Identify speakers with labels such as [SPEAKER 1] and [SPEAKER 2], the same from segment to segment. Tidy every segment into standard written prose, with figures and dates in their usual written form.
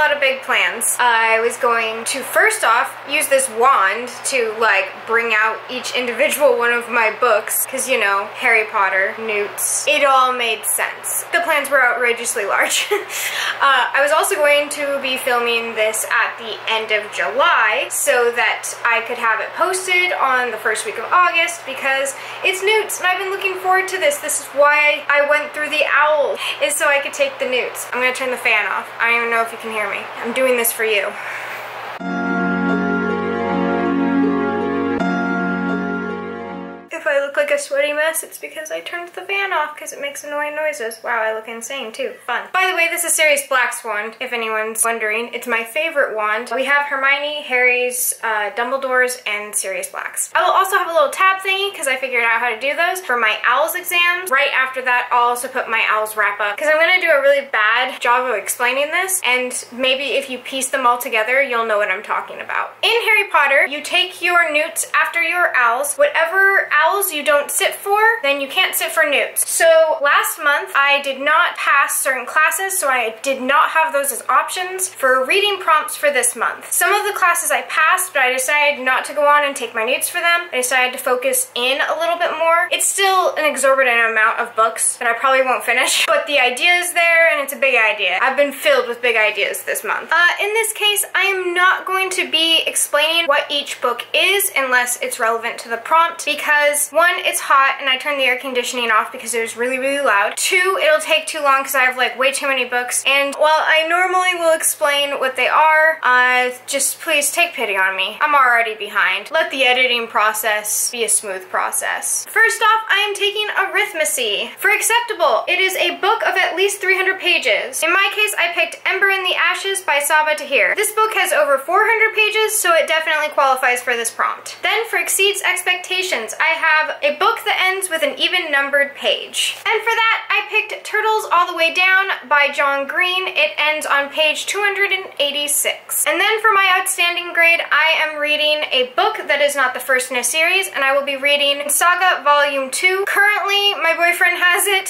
[SPEAKER 1] lot of big plans. I was going to first off use this wand to like bring out each individual one of my books, because you know, Harry Potter, N.E.W.T.s, it all made sense. The plans were outrageously large. I was also going to be filming this at the end of July so that I could have it posted on the first week of August, because it's N.E.W.T.s and I've been looking forward to this. This is why I went through the owl, is so I could take the N.E.W.T.s. I'm gonna turn the fan off. I don't even know if you can hear me. I'm doing this for you. If I look like a sweaty mess, it's because I turned the fan off because it makes annoying noises. Wow, I look insane too. Fun. By the way, this is Sirius Black's wand, if anyone's wondering. It's my favorite wand. We have Hermione, Harry's, Dumbledore's, and Sirius Black's. I will also have a little tab thingy because I figured out how to do those for my OWLS exams. Right after that, I'll also put my OWLS wrap up because I'm going to do a really bad job of explaining this, and maybe if you piece them all together, you'll know what I'm talking about. In Harry Potter, you take your N.E.W.T.s after your OWLS. Whatever OWLS you don't sit for, then you can't sit for N.E.W.T.s. So last month I did not pass certain classes, so I did not have those as options for reading prompts for this month. Some of the classes I passed, but I decided not to go on and take my N.E.W.T.s for them. I decided to focus in a little bit more. It's still an exorbitant amount of books that I probably won't finish, but the idea is there and it's a big idea. I've been filled with big ideas this month. In this case, I am not going to be explaining what each book is unless it's relevant to the prompt, because one, it's hot and I turned the air conditioning off because it was really, really loud. Two, it'll take too long because I have like way too many books. And while I normally will explain what they are, just please take pity on me. I'm already behind. Let the editing process be a smooth process. First off, I am taking Arithmecy. For acceptable, it is a book of at least 300 pages. In my case, I picked Ember in the Ashes by Saba Tahir. This book has over 400 pages, so it definitely qualifies for this prompt. Then for Exceeds Expectations, I have a book that ends with an even numbered page. And for that, I picked Turtles All the Way Down by John Green. It ends on page 286. And then for my outstanding grade, I am reading a book that is not the first in a series, and I will be reading Saga Volume 2. Currently, my boyfriend has it,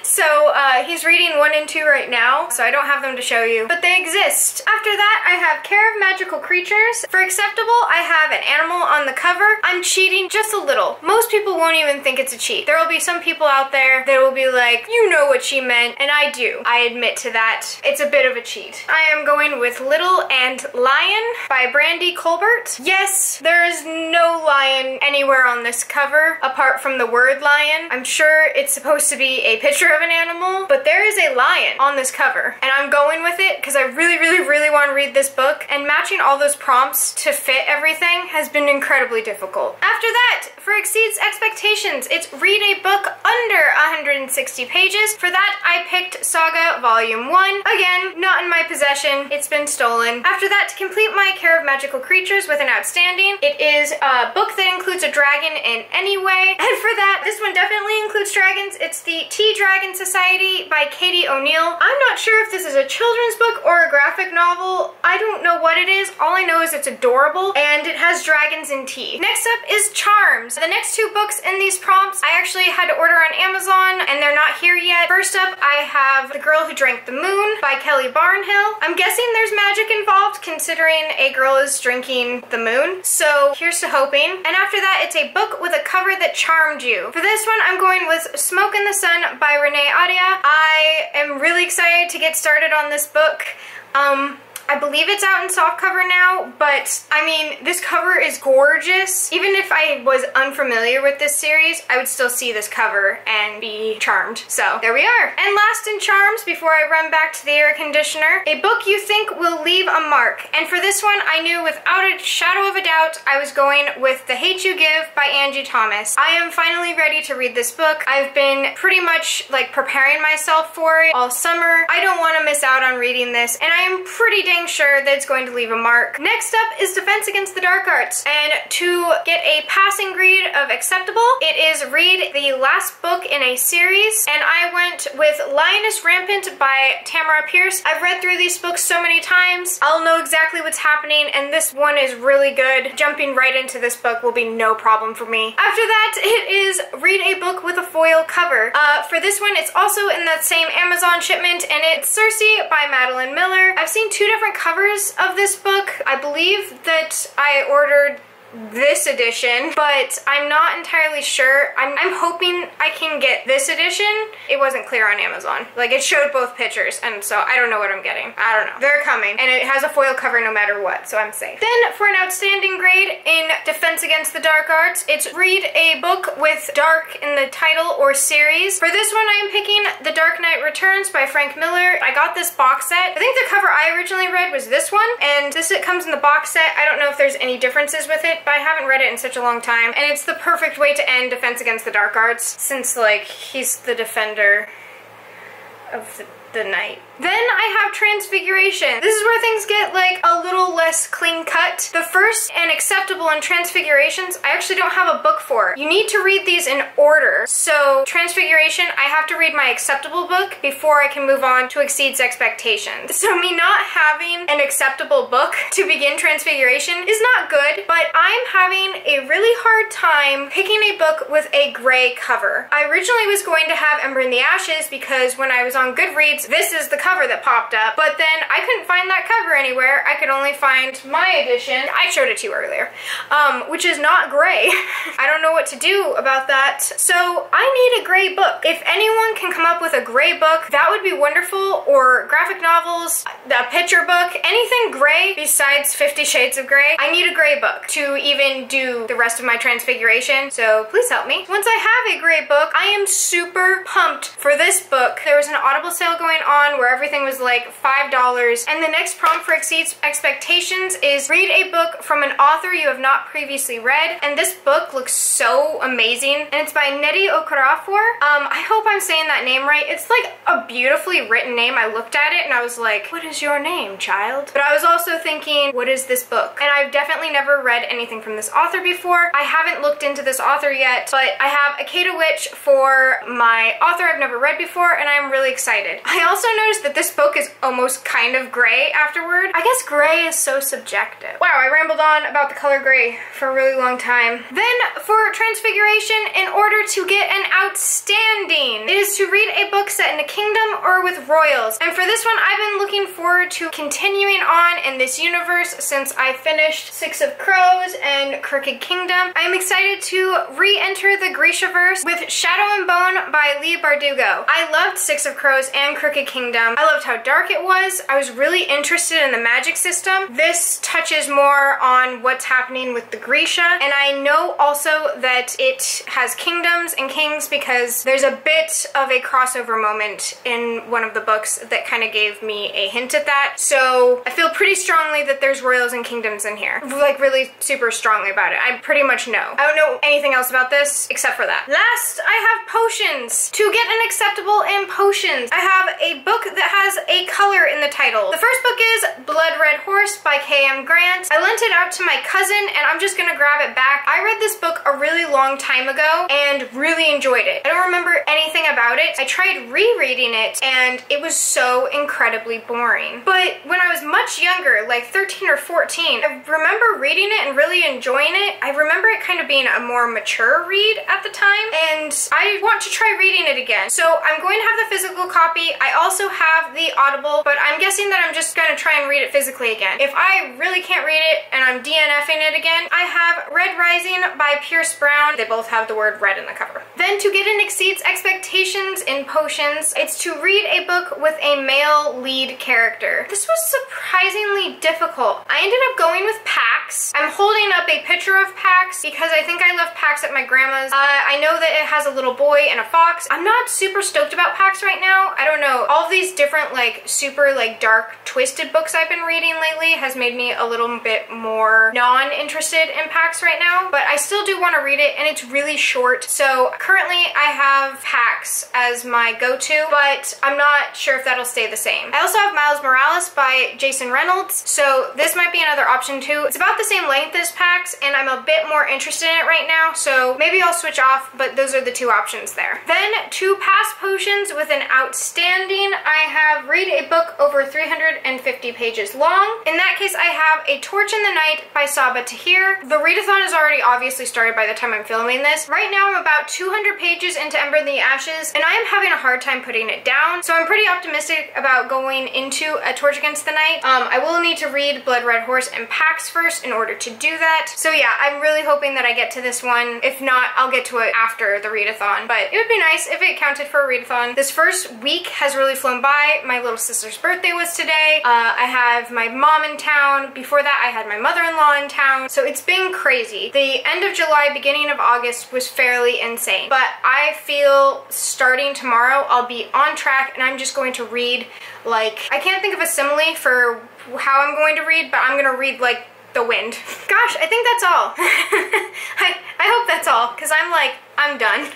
[SPEAKER 1] so he's reading 1 and 2 right now, so I don't have them to show you, but they exist. After that, I have Care of Magical Creatures. For acceptable, I have an animal on the cover. I'm cheating just a little. Most people won't even think it's a cheat. There will be some people out there that will be like, you know what she meant, and I do. I admit to that. It's a bit of a cheat. I am going with Little and Lion by Brandy Colbert. Yes, there is no lion anywhere on this cover apart from the word lion. I'm sure it's supposed to be a picture of an animal, but there is a lion on this cover, and I'm going with it because I really, really, really want to read this book, and matching all those prompts to fit everything has been incredibly difficult. After that, for Exceeds Expectations, it's read a book under 160 pages. For that, I picked Saga Volume 1. Again, not in my possession. It's been stolen. After that, to complete my Care of Magical Creatures with an outstanding, it is a book that includes a dragon in any way. And for that, this one definitely includes dragons. It's the Tea Dragon Society by Katie O'Neill. I'm not sure if this is a children's book or a graphic novel. I don't know what it is. All I know is it's adorable and it has dragons and tea. Next up is Charms. The next 2 books in these prompts I actually had to order on Amazon and they're not here yet. First up, I have The Girl Who Drank the Moon by Kelly Barnhill. I'm guessing there's magic involved considering a girl is drinking the moon, so here's to hoping. And after that, it's a book with a cover that charmed you. For this one, I'm going with Smoke in the Sun by Renee Adia. I am really excited to get started on this book. I believe it's out in softcover now, but I mean, this cover is gorgeous. Even if I was unfamiliar with this series, I would still see this cover and be charmed. So there we are. And last in Charms, before I run back to the air conditioner, a book you think will leave a mark. And for this one, I knew without a shadow of a doubt, I was going with The Hate You Give by Angie Thomas. I am finally ready to read this book. I've been pretty much like preparing myself for it all summer. I don't want to miss out on reading this, and I am pretty damn dang sure that it's going to leave a mark. Next up is Defense Against the Dark Arts, and to get a passing grade of acceptable, it is read the last book in a series, and I went with Lioness Rampant by Tamara Pierce. I've read through these books so many times, I'll know exactly what's happening, and this one is really good. Jumping right into this book will be no problem for me. After that, it is read a book with a foil cover. For this one, it's also in that same Amazon shipment, and it's Circe by Madeline Miller. I've seen two different covers of this book. I believe that I ordered this edition, but I'm not entirely sure. I'm hoping I can get this edition. It wasn't clear on Amazon. Like, it showed both pictures, and so I don't know what I'm getting. I don't know. They're coming, and it has a foil cover no matter what, so I'm safe. Then, for an outstanding grade in Defense Against the Dark Arts, it's read a book with dark in the title or series. For this one, I am picking The Dark Knight Returns by Frank Miller. I got this box set. I think the cover I originally read was this one, and this it comes in the box set. I don't know if there's any differences with it, but I haven't read it in such a long time, and it's the perfect way to end Defense Against the Dark Arts, since, like, he's the defender of the night. Then I have Transfiguration. This is where things get like a little less clean cut. The first and Acceptable and Transfigurations, I actually don't have a book for. You need to read these in order. So Transfiguration, I have to read my Acceptable book before I can move on to Exceeds Expectations. So me not having an Acceptable book to begin Transfiguration is not good, but I'm having a really hard time picking a book with a gray cover. I originally was going to have Ember in the Ashes because when I was on Goodreads, this is the cover that popped up, but then I couldn't find that cover anywhere. I could only find my edition. I showed it to you earlier, which is not gray. I don't know what to do about that. So I need a gray book. If anyone can come up with a gray book, that would be wonderful, or graphic novels, a picture book, anything gray besides 50 Shades of Grey. I need a gray book to even do the rest of my Transfiguration, so please help me. Once I have a gray book, I am super pumped for this book. There was an Audible sale going on where everything was like $5, and the next prompt for Exceeds Expectations is read a book from an author you have not previously read, and this book looks so amazing, and it's by Nnedi Okorafor. I hope I'm saying that name right. It's like a beautifully written name. I looked at it and I was like, what is your name, child? But I was also thinking, what is this book? And I've definitely never read anything from this author before. I haven't looked into this author yet, but I have Akeda Witch for my author I've never read before, and I'm really excited. I also noticed that this book is almost kind of gray afterward. I guess gray is so subjective. Wow, I rambled on about the color gray for a really long time. Then for Transfiguration, in order to get an outstanding, it is to read a book set in a kingdom or with royals. And for this one, I've been looking forward to continuing on in this universe since I finished Six of Crows and Crooked Kingdom. I am excited to re-enter the Grishaverse with Shadow and Bone by Leigh Bardugo. I loved Six of Crows and Crooked Kingdom. I loved how dark it was. I was really interested in the magic system. This touches more on what's happening with the Grisha, and I know also that it has kingdoms and kings because there's a bit of a crossover moment in one of the books that kind of gave me a hint at that. So I feel pretty strongly that there's royals and kingdoms in here. Like, really super strongly about it. I pretty much know. I don't know anything else about this except for that. Last, I have potions. To get an acceptable in potions, I have a book that has a color in the title. The first book is Blood Red Horse by K.M. Grant. I lent it out to my cousin, and I'm just gonna grab it back. I read this book a really long time ago and really enjoyed it. I don't remember anything about it. I tried rereading it, and it was so incredibly boring. But when I was much younger, like 13 or 14, I remember reading it and really enjoying it. I remember it kind of being a more mature read at the time, and I want to try reading it again. So I'm going to have the physical copy. I also have the Audible, but I'm guessing that I'm just gonna try and read it physically again. If I really can't read it and I'm DNFing it again, I have Red Rising by Pierce Brown. They both have the word red in the cover. Then to get an Exceeds Expectations in potions, it's to read a book with a male lead character. This was surprisingly difficult. I ended up going with Pax. I'm holding up a picture of Pax because I think I left Pax at my grandma's. I know that it has a little boy and a fox. I'm not super stoked about Pax right now. I don't know. All of these different like super super like dark twisted books I've been reading lately has made me a little bit more non-interested in packs right now, but I still do want to read it, and it's really short. So currently I have packs as my go-to, but I'm not sure if that'll stay the same. I also have Miles Morales by Jason Reynolds, so this might be another option too. It's about the same length as packs, and I'm a bit more interested in it right now, so maybe I'll switch off, but those are the two options there. Then 2 pass potions with an outstanding. I have read a book over 350 pages long. In that case, I have A Torch in the Night by Saba Tahir. The readathon is already obviously started by the time I'm filming this. Right now I'm about 200 pages into Ember in the Ashes, and I am having a hard time putting it down, so I'm pretty optimistic about going into A Torch Against the Night. I will need to read Blood Red Horse and packs first in order to do that. So yeah, I'm really hoping that I get to this one. If not, I'll get to it after the readathon, but it would be nice if it counted for a readathon. This first week has really flown by. My little sister's birthday was today. I have my mom in town. Before that, I had my mother-in-law in town. So it's been crazy. The end of July, beginning of August was fairly insane, but I feel starting tomorrow, I'll be on track, and I'm just going to read like, I can't think of a simile for how I'm going to read, but I'm gonna read like the wind. Gosh, I think that's all. I hope that's all, because I'm done.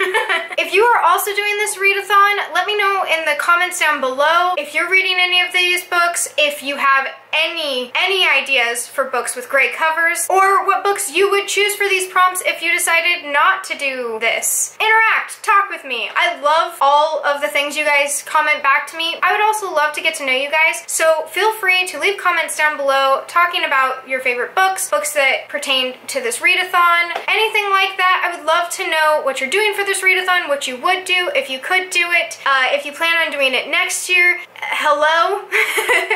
[SPEAKER 1] If you are also doing this readathon, let me know in the comments down below if you're reading any of these books, if you have any ideas for books with great covers, or what books you would choose for these prompts if you decided not to do this. Interact, talk with me. I love all of the things you guys comment back to me. I would also love to get to know you guys, so feel free to leave comments down below talking about your favorite books, books that pertain to this readathon, anything like that. I would love to know what you're doing for this readathon, what you would do if you could do it, if you plan on doing it next year. Hello?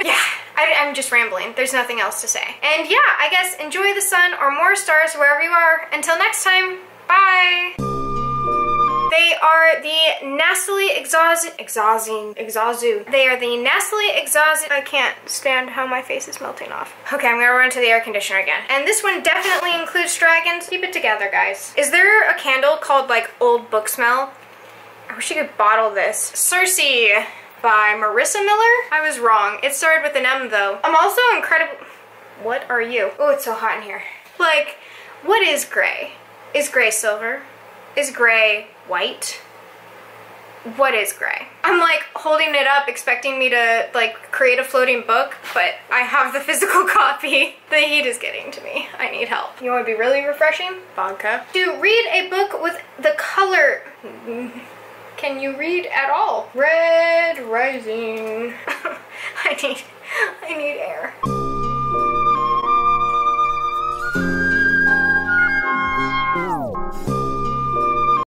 [SPEAKER 1] Yeah. I'm just rambling. There's nothing else to say. And yeah, I guess enjoy the sun or more stars wherever you are. Until next time, bye! They are the Nastily Exhausting. They are the Nastily Exhausting. I can't stand how my face is melting off. Okay, I'm gonna run to the air conditioner again. And this one definitely includes dragons. Keep it together, guys. Is there a candle called like Old Book Smell? I wish you could bottle this. Circe by Marissa Miller? I was wrong. It started with an M though. I'm also incredible. What are you? Oh, it's so hot in here. Like, what is gray? Is gray silver? Is gray white? What is gray? I'm like holding it up expecting me to like create a floating book, but I have the physical copy. The heat is getting to me. I need help. You want to be really refreshing? Vodka. To read a book with the color... Can you read at all? Red Rising. I need air.